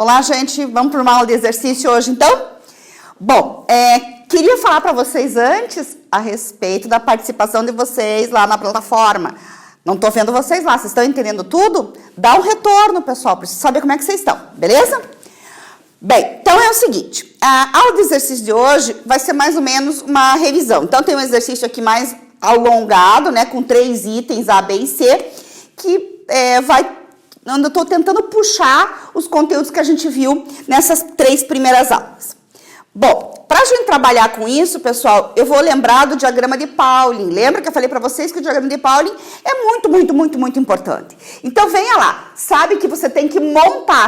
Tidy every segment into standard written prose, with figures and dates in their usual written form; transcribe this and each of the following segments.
Olá, gente, vamos para uma aula de exercício hoje, então? Bom, queria falar para vocês antes a respeito da participação de vocês lá na plataforma. Não estou vendo vocês lá, vocês estão entendendo tudo? Dá um retorno, pessoal, preciso saber como é que vocês estão, beleza? Bem, então é o seguinte, a aula de exercício de hoje vai ser mais ou menos uma revisão. Então tem um exercício aqui mais alongado, né, com 3 itens A, B e C, que eu estou tentando puxar os conteúdos que a gente viu nessas 3 primeiras aulas. Bom, para a gente trabalhar com isso, pessoal, eu vou lembrar do diagrama de Pauling. Lembra que eu falei para vocês que o diagrama de Pauling é muito importante. Então, venha lá. Sabe que você tem que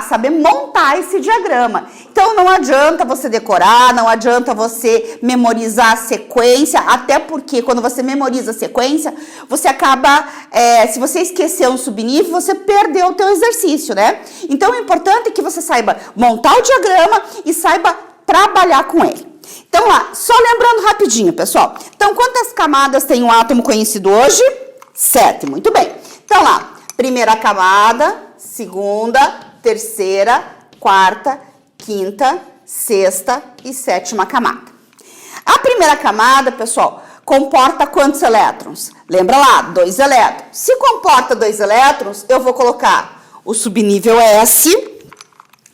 saber montar esse diagrama. Então, não adianta você decorar, não adianta você memorizar a sequência, até porque quando você memoriza a sequência, você acaba, se você esquecer um subnível, você perdeu o teu exercício, né? Então, o importante é que você saiba montar o diagrama e saiba trabalhar com ele. Então, lá, só lembrando rapidinho, pessoal. Então, quantas camadas tem um átomo conhecido hoje? 7, muito bem. Então, lá, primeira camada, segunda, terceira, quarta, quinta, sexta e sétima camada. A primeira camada, pessoal, comporta quantos elétrons? Lembra lá, 2 elétrons. Se comporta 2 elétrons, eu vou colocar o subnível S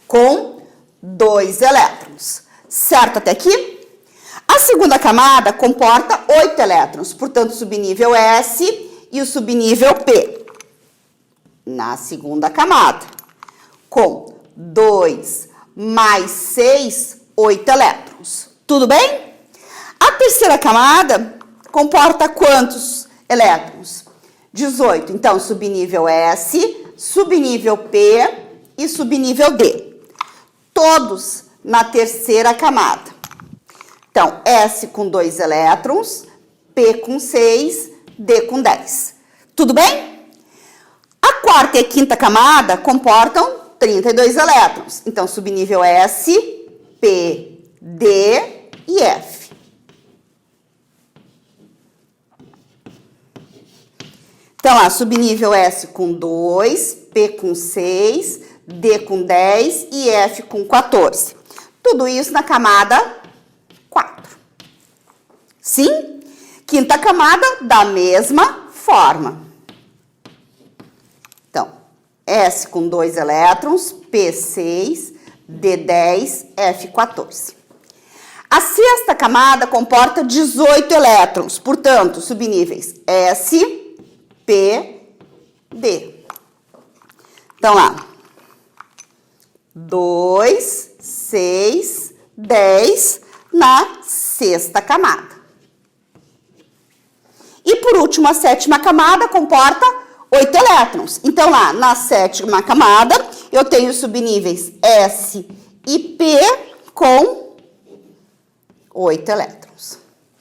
com 2 elétrons. Certo até aqui? A segunda camada comporta 8 elétrons, portanto, o subnível S e o subnível P. Na segunda camada, com 2 mais 6, 8 elétrons. Tudo bem? A terceira camada comporta quantos elétrons? 18. Então, subnível S, subnível P e subnível D. Todos na terceira camada. Então, S com 2 elétrons, P com 6, D com 10. Tudo bem? A quarta e a quinta camada comportam 32 elétrons. Então, subnível S, P, D e F. Então, lá, subnível S com 2, P com 6, D com 10 e F com 14. Tudo isso na camada 4. Sim? Quinta camada, da mesma forma. Então, S com 2 elétrons, P 6, D 10, F 14. A sexta camada comporta 18 elétrons, portanto, subníveis S, P, D. Então, lá, 2, 6, 10 na sexta camada. E por último, a sétima camada comporta 8 elétrons. Então, lá na sétima camada, eu tenho subníveis S e P com 8 elétrons.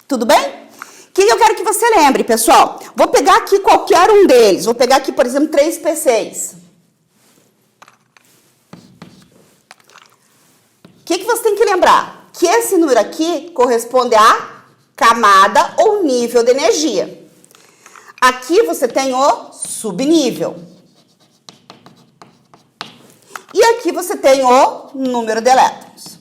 Tudo bem? O que eu quero que você lembre, pessoal? Vou pegar aqui qualquer um deles. Vou pegar aqui, por exemplo, 3P6. O que você tem que lembrar? Que esse número aqui corresponde à camada ou nível de energia. Aqui você tem o subnível. E aqui você tem o número de elétrons.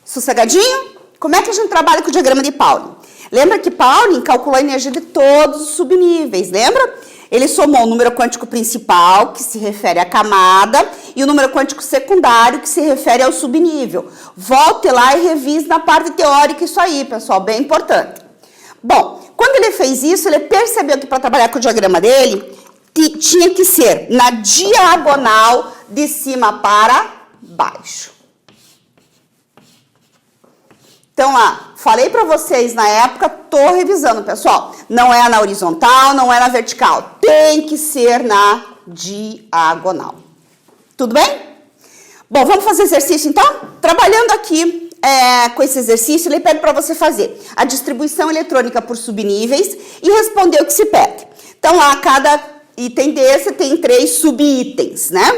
Sossegadinho? Como é que a gente trabalha com o diagrama de Pauling? Lembra que Pauling calculou a energia de todos os subníveis, lembra? Ele somou o número quântico principal, que se refere à camada, e o número quântico secundário, que se refere ao subnível. Volte lá e revise na parte teórica isso aí, pessoal, bem importante. Bom, quando ele fez isso, ele percebeu que para trabalhar com o diagrama dele, tinha que ser na diagonal de cima para baixo. Então, lá, falei para vocês na época, tô revisando, pessoal. Não é na horizontal, não é na vertical. Tem que ser na diagonal. Tudo bem? Bom, vamos fazer exercício, então? Trabalhando aqui com esse exercício, ele pede para você fazer a distribuição eletrônica por subníveis e responder o que se pede. Então, lá, cada item desse tem 3 subitens, né?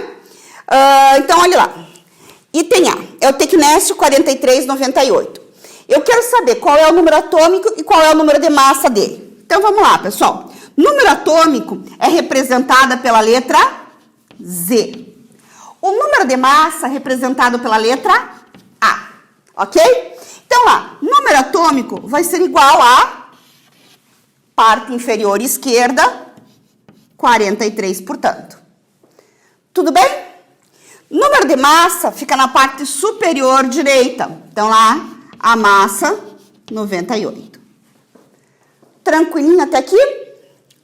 Então, olha lá. Item A é o tecnésio 4398. Eu quero saber qual é o número atômico e qual é o número de massa dele. Então, vamos lá, pessoal. Número atômico é representada pela letra Z. o número de massa representado pela letra A, ok? Então, lá, número atômico vai ser igual a parte inferior esquerda, 43, portanto. Tudo bem? Número de massa fica na parte superior direita. Então, lá, a massa, 98. Tranquilinho até aqui?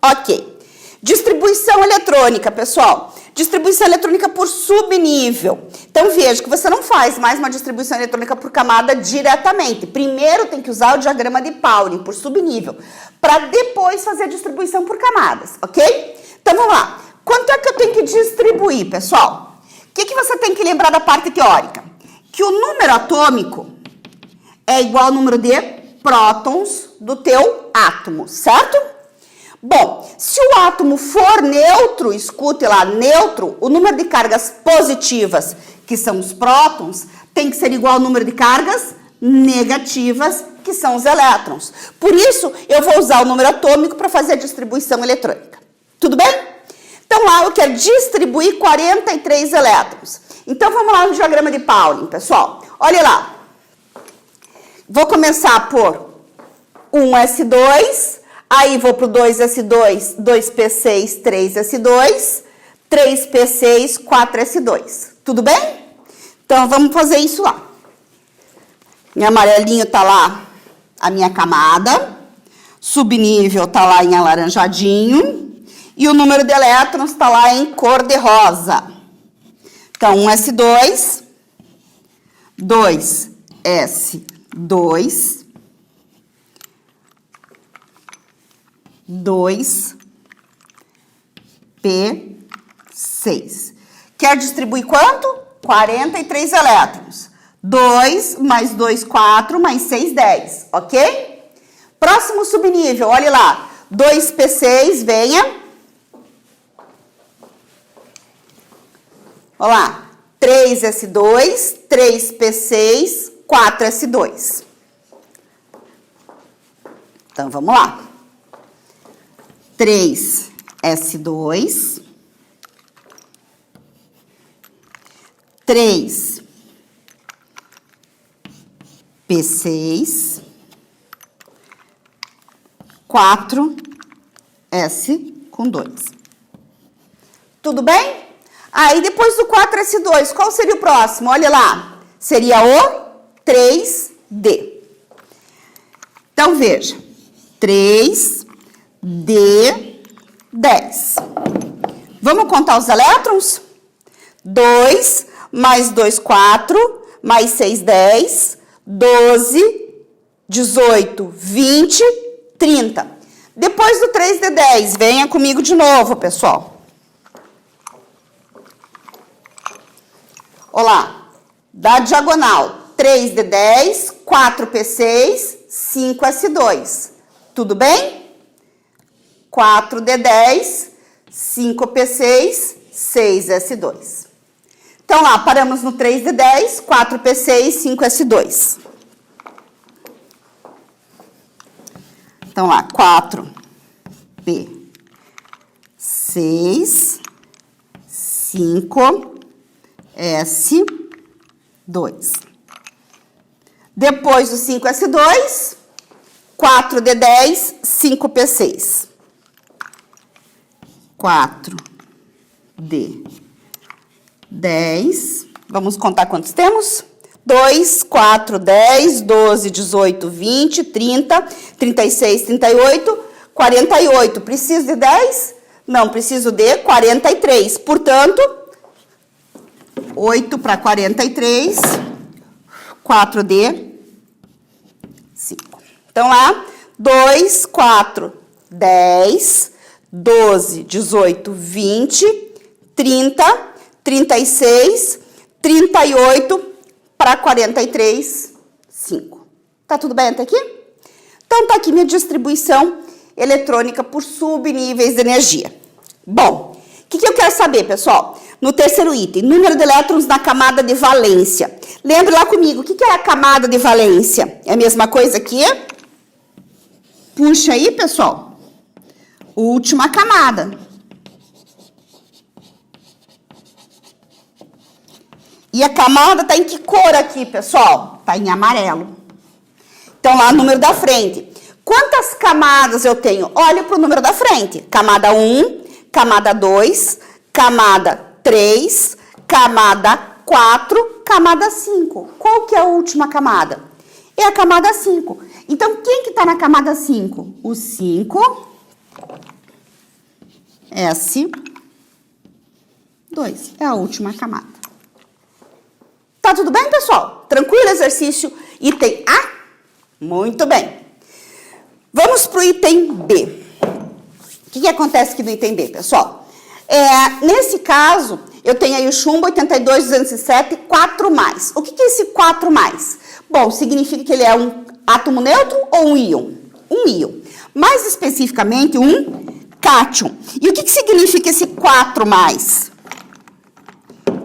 Ok. Distribuição eletrônica, pessoal. Distribuição eletrônica por subnível. Então, veja que você não faz mais uma distribuição eletrônica por camada diretamente. Primeiro tem que usar o diagrama de Pauling por subnível, para depois fazer a distribuição por camadas, ok? Então, vamos lá. Quanto é que eu tenho que distribuir, pessoal? O que você tem que lembrar da parte teórica? Que o número atômico é igual ao número de prótons do teu átomo, certo? Bom, se o átomo for neutro, escute lá, neutro, o número de cargas positivas, que são os prótons, tem que ser igual ao número de cargas negativas, que são os elétrons. Por isso, eu vou usar o número atômico para fazer a distribuição eletrônica. Tudo bem? Então, lá eu quero distribuir 43 elétrons. Então, vamos lá no diagrama de Pauling, pessoal. Olha lá. Vou começar por 1s2, aí vou para o 2s2, 2p6, 3s2, 3p6, 4s2. Tudo bem? Então, vamos fazer isso lá. Em amarelinho tá lá a minha camada, subnível tá lá em alaranjadinho, e o número de elétrons tá lá em cor de rosa. Então, 1s2, 2s2, 2p6. Quer distribuir quanto? 43 elétrons. 2 mais 2, 4, mais 6, 10, ok? Próximo subnível, olha lá. 2p6, venha. Olha lá. 3s2, 3p6, 4s2. Então, vamos lá. 3s2, 3p6, 4s com 2. Tudo bem? Aí, depois do 4s2, qual seria o próximo? Olha lá. Seria o 3d. Então, veja. 3d10. Vamos contar os elétrons? 2 mais 2, 4, mais 6, 10, 12, 18, 20, 30. Depois do 3d10, venha comigo de novo, pessoal. Olá, da diagonal, 3d10, 4p6, 5s2. Tudo bem? 4d10, 5p6, 6s2. Então, lá, paramos no 3d10, 4p6, 5s2. Então, lá, 4p6, 5s2. Depois do 5s2, 4d10, 5p6. 4d10. Vamos contar quantos temos? 2, 4, 10, 12, 18, 20, 30, 36, 38, 48. Preciso de 10? Não, preciso de 43. Portanto, 8 para 43, 4d, 5. Então, lá, 2, 4, 10, 12, 18, 20, 30, 36, 38 para 43, 5. Tá tudo bem até aqui? Então, tá aqui minha distribuição eletrônica por subníveis de energia. Bom, o que eu quero saber, pessoal? No terceiro item, número de elétrons na camada de valência. Lembre lá comigo, o que é a camada de valência? É a mesma coisa aqui? Puxa aí, pessoal. Última camada. E a camada está em que cor aqui, pessoal? Está em amarelo. Então, lá, número da frente. Quantas camadas eu tenho? Olha para o número da frente. Camada 1, camada 2, camada 3, camada 4, camada 5. Qual que é a última camada? É a camada 5. Então, quem que está na camada 5? O 5, S2. É a última camada. Tá tudo bem, pessoal? Tranquilo exercício? Item A? Muito bem. Vamos para o item B. O que acontece aqui no item B, pessoal? Nesse caso, eu tenho aí o chumbo 82, 207, 4 mais. O que é esse 4 mais? Bom, significa que ele é um átomo neutro ou um íon? Um íon. Mais especificamente, um cátion. E o que significa esse 4 mais?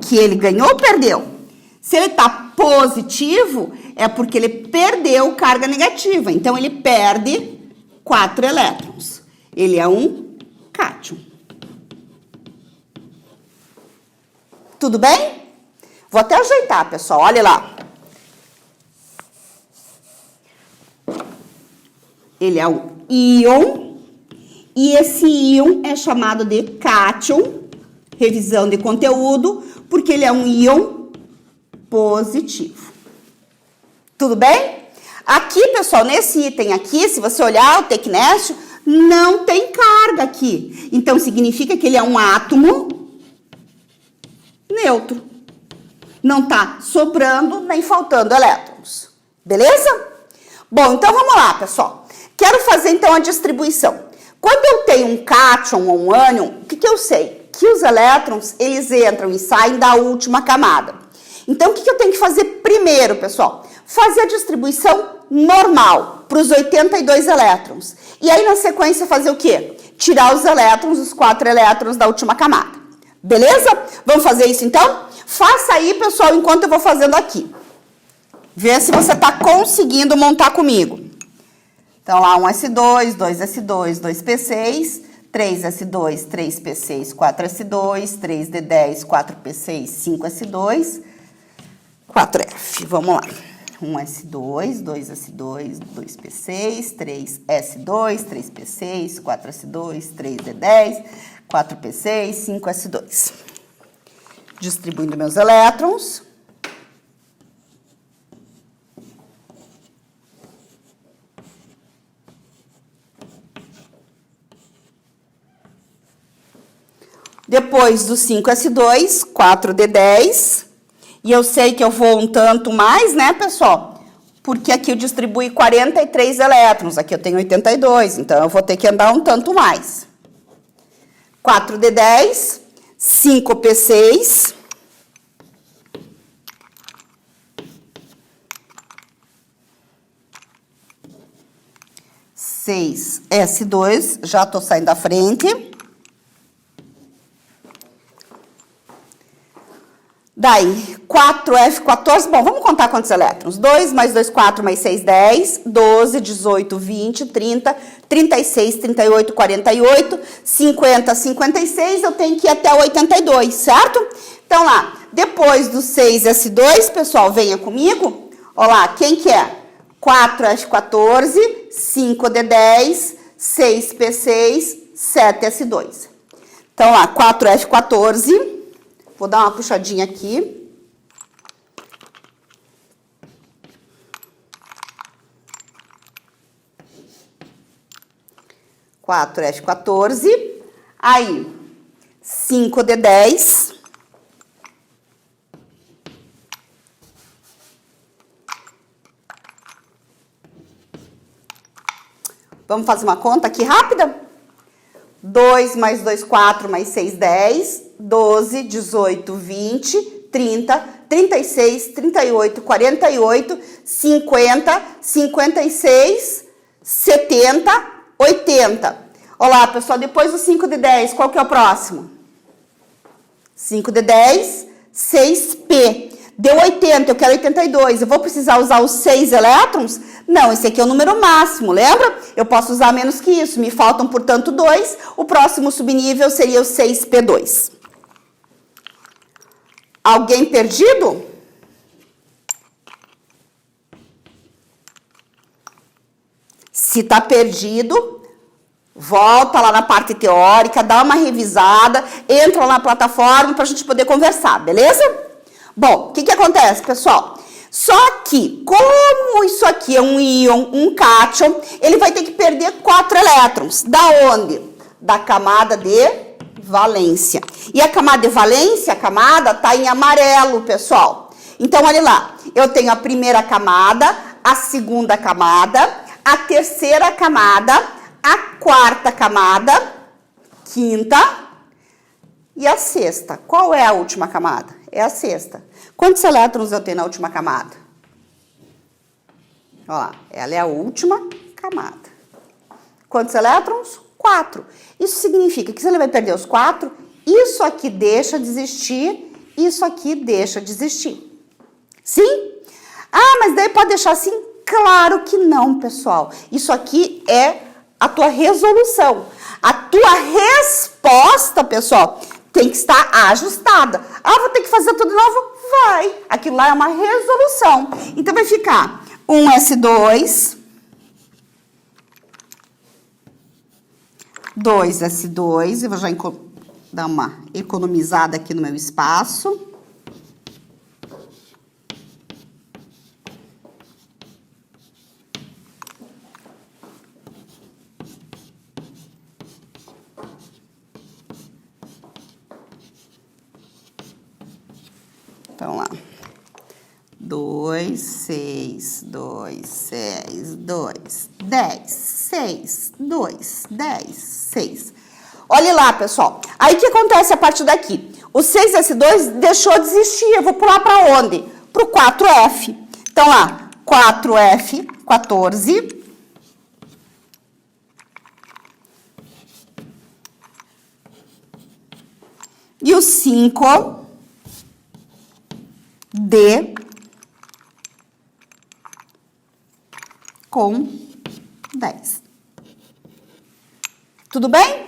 Que ele ganhou ou perdeu? Se ele está positivo, é porque ele perdeu carga negativa. Então, ele perde 4 elétrons. Ele é um cátion. Tudo bem? Vou até ajeitar, pessoal. Olha lá. Ele é um íon. E esse íon é chamado de cátion. Revisão de conteúdo. Porque ele é um íon positivo. Tudo bem? Aqui, pessoal, nesse item aqui, se você olhar o tecnésio, não tem carga aqui. Então, significa que ele é um átomo neutro. Não está sobrando nem faltando elétrons. Beleza? Bom, então vamos lá, pessoal. Quero fazer, então, a distribuição. Quando eu tenho um cátion ou um ânion, o que eu sei? Que os elétrons, eles entram e saem da última camada. Então, o que eu tenho que fazer primeiro, pessoal? Fazer a distribuição normal para os 82 elétrons. E aí, na sequência, fazer o quê? Tirar os elétrons, os 4 elétrons da última camada. Beleza? Vamos fazer isso, então? Faça aí, pessoal, enquanto eu vou fazendo aqui. Vê se você está conseguindo montar comigo. Então, lá, 1s2, 2s2, 2p6, 3s2, 3p6, 4s2, 3d10, 4p6, 5s2, 4f. Vamos lá. 1s2, 2s2, 2p6, 3s2, 3p6, 4s2, 3d10, 4p6, 5s2. Distribuindo meus elétrons. Depois do 5s2, 4d10. E eu sei que eu vou um tanto mais, né, pessoal? Porque aqui eu distribuí 43 elétrons. Aqui eu tenho 82, então eu vou ter que andar um tanto mais. 4d10, 5p6. S2, já estou saindo da frente. Daí, 4F14, bom, vamos contar quantos elétrons? 2 mais 2, 4 mais 6, 10, 12, 18, 20, 30, 36, 38, 48, 50, 56, eu tenho que ir até 82, certo? Então, lá, depois do 6S2, pessoal, venha comigo. Olha lá, quem que é? 4F14, 5D10, 6P6, 7S2. Então, lá, 4F14... Vou dar uma puxadinha aqui. Quatro F14. Aí, 5D10. Vamos fazer uma conta aqui rápida? 2 mais 2, 4 mais 6, 10. 12, 18, 20, 30, 36, 38, 48, 50, 56, 70, 80. Olá, pessoal, depois do 5 de 10, qual que é o próximo? 5 de 10, 6P. Deu 80, eu quero 82. Eu vou precisar usar os 6 elétrons? Não, esse aqui é o número máximo, lembra? Eu posso usar menos que isso. Me faltam, portanto, 2. O próximo subnível seria o 6P2. Alguém perdido? Se tá perdido, volta lá na parte teórica, dá uma revisada, entra lá na plataforma para a gente poder conversar, beleza? Bom, o que acontece, pessoal? Só que, como isso aqui é um íon, um cátion, ele vai ter que perder 4 elétrons. Da onde? Da camada de valência. E a camada de valência, a camada tá em amarelo, pessoal. Então, olha lá, eu tenho a primeira camada, a segunda camada, a terceira camada, a quarta camada, quinta e a sexta. Qual é a última camada? É a sexta. Quantos elétrons eu tenho na última camada? Ó, ela é a última camada. Quantos elétrons? 4. Isso significa que se ele vai perder os 4, isso aqui deixa de existir, isso aqui deixa de existir. Sim? Ah, mas daí pode deixar assim? Claro que não, pessoal. Isso aqui é a tua resolução. A tua resposta, pessoal, tem que estar ajustada. Ah, vou ter que fazer tudo de novo? Vai. Aquilo lá é uma resolução. Então, vai ficar 1s2, 2s2. Eu vou já dar uma economizada aqui no meu espaço. Então, lá. 2, 6, 2, 6, 2, 10, 6, 2, 10, 6. Olha lá, pessoal. Aí, o que acontece a partir daqui? O 6s2 deixou de existir. Eu vou pular para onde? Para o 4f. Então, lá, 4f, 14. E o 5... D com 10. Tudo bem?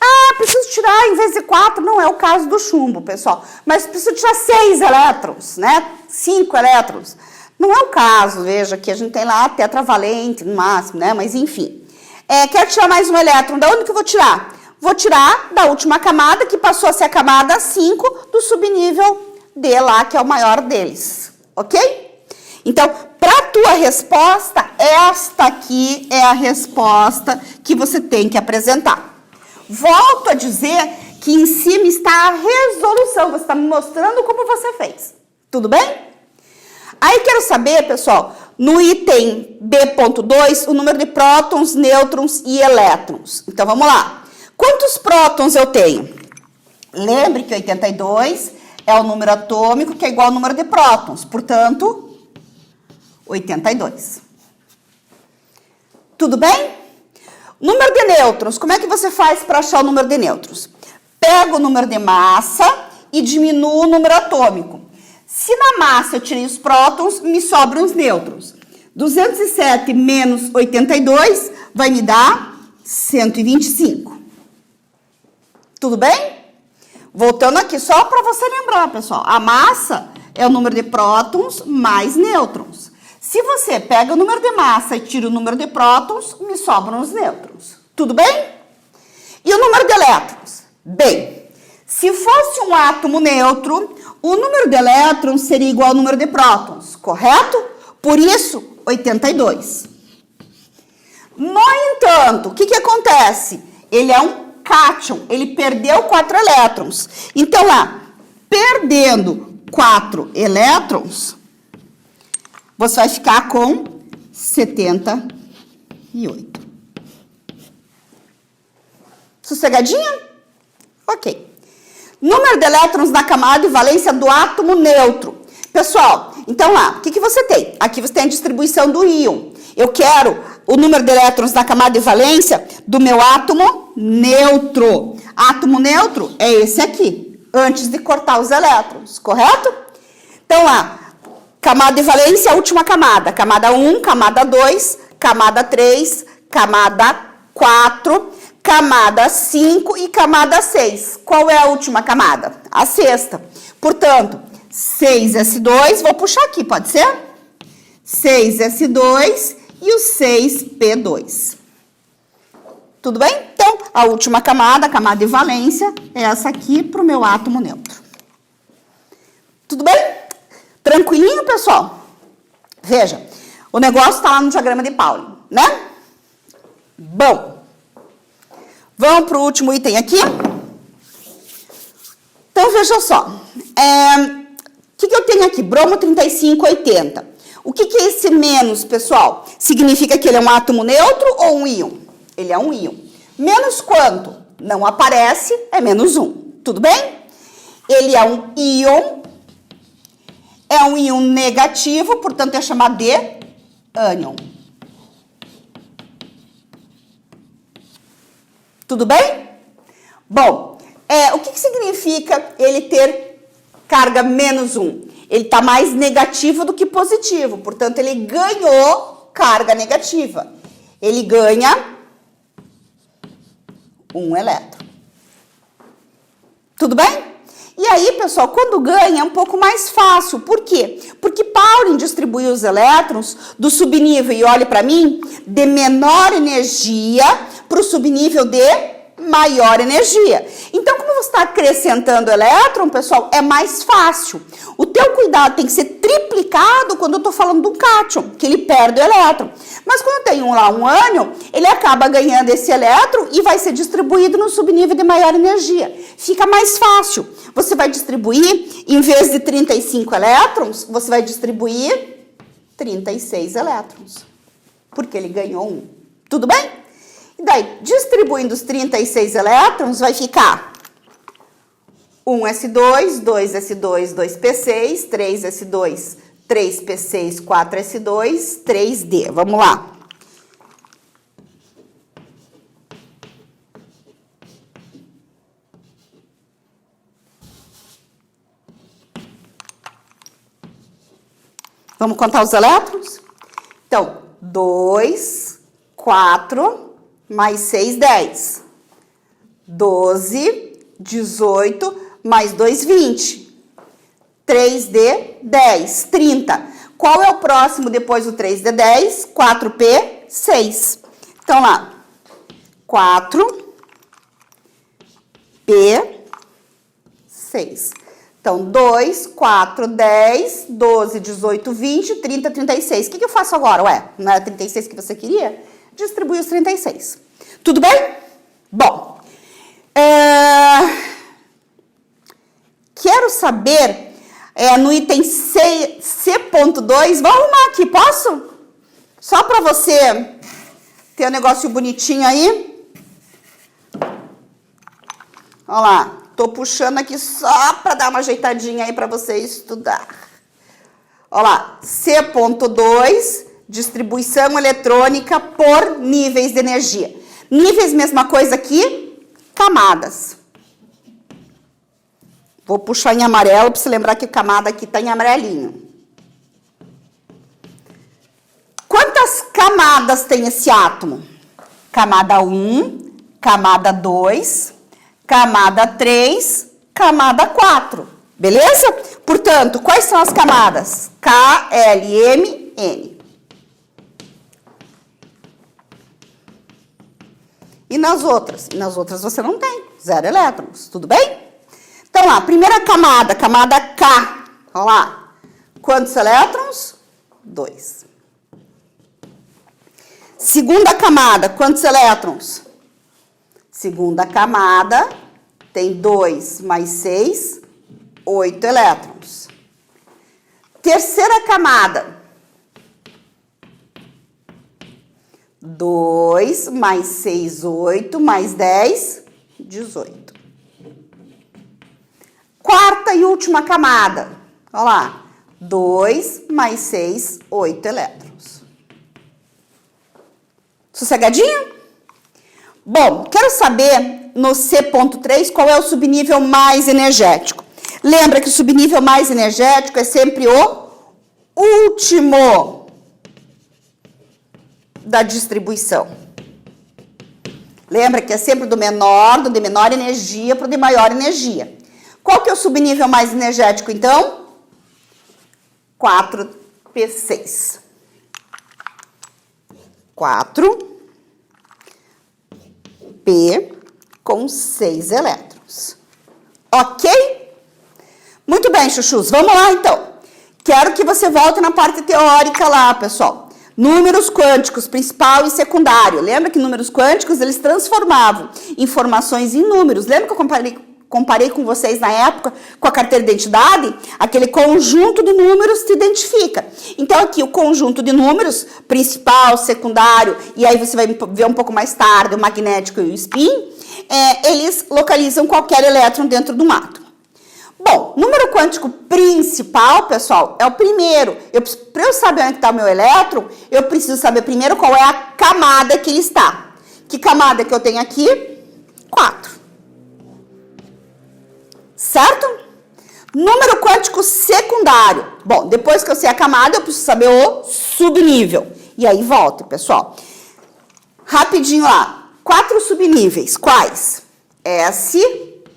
Ah, preciso tirar em vez de 4, não é o caso do chumbo, pessoal. Mas preciso tirar 6 elétrons, né? 5 elétrons. Não é o caso, veja que a gente tem lá a tetravalente no máximo, né? Mas enfim. Quero tirar mais um elétron. Da onde que eu vou tirar? Vou tirar da última camada, que passou a ser a camada 5 do subnível D lá, que é o maior deles, ok? Então, para a tua resposta, esta aqui é a resposta que você tem que apresentar. Volto a dizer que em cima está a resolução, você está me mostrando como você fez, tudo bem? Aí, quero saber, pessoal, no item B.2, o número de prótons, nêutrons e elétrons. Então, vamos lá. Quantos prótons eu tenho? Lembre que 82... é o número atômico que é igual ao número de prótons. Portanto, 82. Tudo bem? Número de nêutrons. Como é que você faz para achar o número de nêutrons? Pega o número de massa e diminua o número atômico. Se na massa eu tirei os prótons, me sobram os nêutrons. 207 menos 82 vai me dar 125. Tudo bem? Voltando aqui, só para você lembrar, pessoal, a massa é o número de prótons mais nêutrons. Se você pega o número de massa e tira o número de prótons, me sobram os nêutrons. Tudo bem? E o número de elétrons? Bem, se fosse um átomo neutro, o número de elétrons seria igual ao número de prótons, correto? Por isso, 82. No entanto, o que acontece? Ele é um cátion, ele perdeu 4 elétrons. Então, lá, perdendo 4 elétrons, você vai ficar com 78. Sossegadinha? Ok. Número de elétrons na camada de valência do átomo neutro. Pessoal, então lá, o que você tem? Aqui você tem a distribuição do íon. Eu quero o número de elétrons na camada de valência do meu átomo neutro. Átomo neutro é esse aqui, antes de cortar os elétrons, correto? Então lá, camada de valência, a última camada. Camada 1, camada 2, camada 3, camada 4, camada 5 e camada 6. Qual é a última camada? A sexta. Portanto, 6s2, vou puxar aqui, pode ser? 6s2 e o 6p2. Tudo bem? Então, a última camada, a camada de valência, é essa aqui para o meu átomo neutro. Tudo bem? Tranquilinho, pessoal? Veja, o negócio está lá no diagrama de Pauling, né? Bom, vamos para o último item aqui. Então, veja só. O que eu tenho aqui? Bromo 3580. O que é esse menos, pessoal? Significa que ele é um átomo neutro ou um íon? Ele é um íon. Menos quanto? Não aparece, é menos 1. Tudo bem? Ele é um íon. É um íon negativo, portanto, é chamado de ânion. Tudo bem? Bom, o que significa ele ter carga menos 1? Ele está mais negativo do que positivo, portanto, ele ganhou carga negativa. Ele ganha 1 elétron. Tudo bem? E aí, pessoal, quando ganha é um pouco mais fácil. Por quê? Porque Pauling distribuiu os elétrons do subnível, e olhe para mim, de menor energia para o subnível de maior energia. Então, como você está acrescentando elétron, pessoal, é mais fácil. O teu cuidado tem que ser triplicado quando eu estou falando do cátion, que ele perde o elétron. Mas quando tem um ânion, ele acaba ganhando esse elétron e vai ser distribuído no subnível de maior energia. Fica mais fácil. Você vai distribuir, em vez de 35 elétrons, você vai distribuir 36 elétrons. Porque ele ganhou 1. Tudo bem? E daí, distribuindo os 36 elétrons, vai ficar 1s2, 2s2, 2p6, 3s2, 3p6, 4s2, 3d. Vamos lá. Vamos contar os elétrons? Então, 2, 4, mais 6, 10. 12, 18, mais 2, 20. 3D, 10, 30. Qual é o próximo depois do 3D, 10? 4P, 6. Então, lá, 4P, 6. Então, 2, 4, 10, 12, 18, 20, 30, 36. O que eu faço agora? Ué, não era 36 que você queria? Distribui os 36. Tudo bem? Bom, quero saber, no item C.2, vou arrumar aqui, posso? Só para você ter um negócio bonitinho aí. Olha lá. Tô puxando aqui só para dar uma ajeitadinha aí para você estudar. Olha lá, C.2, distribuição eletrônica por níveis de energia. Níveis, mesma coisa aqui, camadas. Vou puxar em amarelo para você lembrar que camada aqui está em amarelinho. Quantas camadas tem esse átomo? Camada 1, camada 2... camada 3, camada 4, beleza? Portanto, quais são as camadas? K, L, M, N. E nas outras? Nas outras você não tem, 0 elétrons, tudo bem? Então, lá, primeira camada, camada K, olha lá. Quantos elétrons? 2. Segunda camada, quantos elétrons? Segunda camada tem 2 mais 6, 8 elétrons. Terceira camada, 2 mais 6, 8, mais 10, 18. Quarta e última camada, olha lá, 2 mais 6, 8 elétrons. Sossegadinho? Bom, quero saber no C.3 qual é o subnível mais energético. Lembra que o subnível mais energético é sempre o último da distribuição. Lembra que é sempre do de menor energia para o de maior energia. Qual que é o subnível mais energético, então? 4p6. 4p com 6 elétrons. Ok? Muito bem, chuchus. Vamos lá, então. Quero que você volte na parte teórica lá, pessoal. Números quânticos, principal e secundário. Lembra que números quânticos, eles transformavam informações em números. Lembra que eu comparei com vocês na época com a carteira de identidade? Aquele conjunto de números te identifica. Então, aqui o conjunto de números, principal, secundário, e aí você vai ver um pouco mais tarde o magnético e o spin, eles localizam qualquer elétron dentro do átomo. Bom, número quântico principal, pessoal, é o primeiro. Para eu saber onde está o meu elétron, eu preciso saber primeiro qual é a camada que ele está. Que camada que eu tenho aqui? 4. Certo? Número quântico secundário. Bom, depois que eu sei a camada, eu preciso saber o subnível. E aí volta, pessoal. Rapidinho lá. 4 subníveis. Quais? S,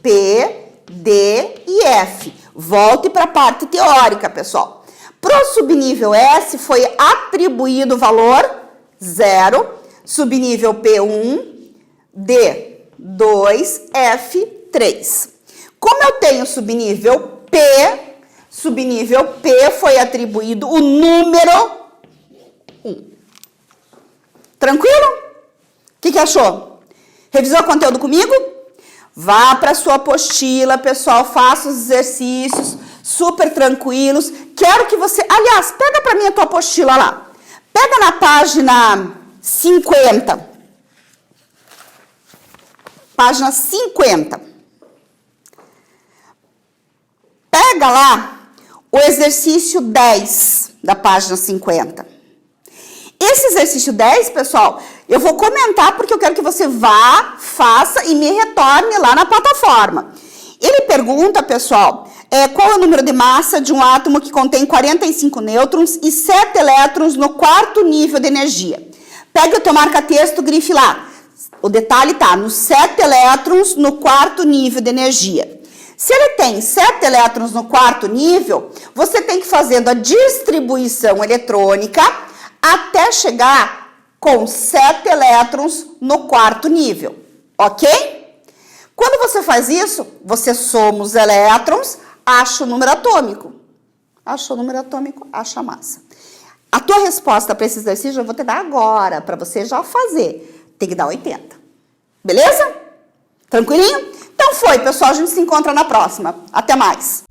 P, D e F. Volte para a parte teórica, pessoal. Para o subnível S foi atribuído o valor 0, subnível P1, D2, F3. Como eu tenho subnível P foi atribuído o número 1. Tranquilo? O que achou? Revisou o conteúdo comigo? Vá para a sua apostila, pessoal, faça os exercícios super tranquilos. Quero que você... Aliás, pega para mim a tua apostila lá. Pega na página 50. Página 50. Pega lá o exercício 10 da página 50. Esse exercício 10, pessoal, eu vou comentar porque eu quero que você vá, faça e me retorne lá na plataforma. Ele pergunta, pessoal, qual é o número de massa de um átomo que contém 45 nêutrons e 7 elétrons no quarto nível de energia. Pega o teu marca-texto, grife lá. O detalhe tá nos 7 elétrons no quarto nível de energia. Se ele tem 7 elétrons no quarto nível, você tem que ir fazendo a distribuição eletrônica até chegar com 7 elétrons no quarto nível, ok? Quando você faz isso, você soma os elétrons, acha o número atômico. Achou o número atômico, acha a massa. A tua resposta para esse exercício eu vou te dar agora, para você já fazer. Tem que dar 80. Beleza? Tranquilinho? Então foi, pessoal. A gente se encontra na próxima. Até mais.